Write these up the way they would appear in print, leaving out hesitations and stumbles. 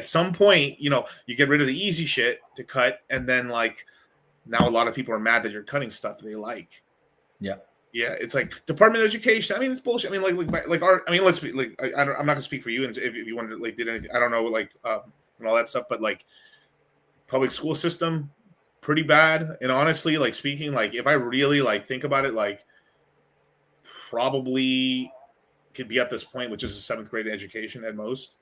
at some point, you get rid of the easy shit to cut, and then like now a lot of people are mad that you're cutting stuff that they like. Yeah. Yeah, it's like Department of Education. I mean, it's bullshit. I mean, like our. I mean, let's be like. I'm not gonna speak for you, and if you wanted to like did anything, I don't know, like and all that stuff. But like, public school system, pretty bad. And honestly, like speaking, like if I really like think about it, like probably could be at this point, which is a 7th grade education at most.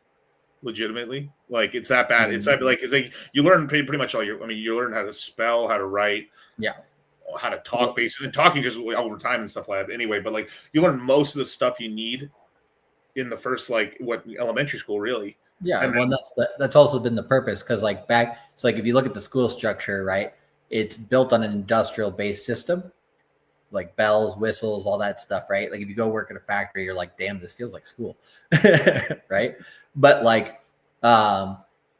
Legitimately, like it's that bad. It's like you learn pretty much all your. I mean, you learn how to spell, how to write. Yeah. How to talk, basically talking just over time and stuff like that. Anyway, but like you learn most of the stuff you need in the first elementary school, really. Yeah, and well, that's also been the purpose because it's like if you look at the school structure, right? It's built on an industrial based system, like bells, whistles, all that stuff, right? Like if you go work at a factory, you're like, damn, this feels like school, right? But like,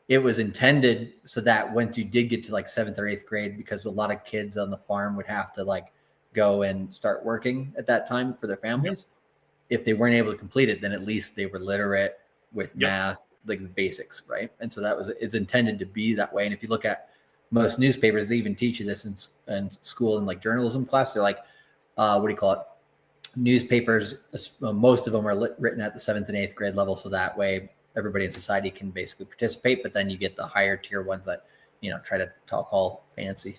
it was intended so that once you did get to like 7th or 8th grade, because a lot of kids on the farm would have to like go and start working at that time for their families. If they weren't able to complete it, then at least they were literate with math, like the basics, right? And so it's intended to be that way. And if you look at most newspapers, they even teach you this in school in like journalism class. They're like, what do you call it? Newspapers, most of them are written at the 7th and 8th grade level. So that way everybody in society can basically participate, but then you get the higher tier ones that, try to talk all fancy.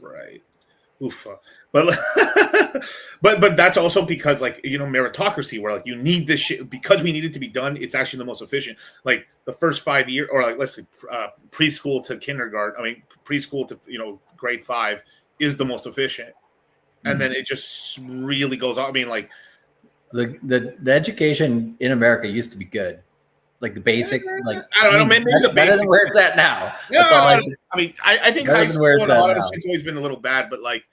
Right. Oof. But but that's also because like, meritocracy, where like you need this shit because we need it to be done. It's actually the most efficient. Like the first 5 years, or like, let's say preschool to kindergarten. I mean, preschool to, grade 5 is the most efficient. And then it just really goes on. I mean, like the education in America used to be good. Like the basic, like I don't know, maybe the better than where it's at now. Yeah, I mean, I think high school and a lot of it's always been a little bad, but like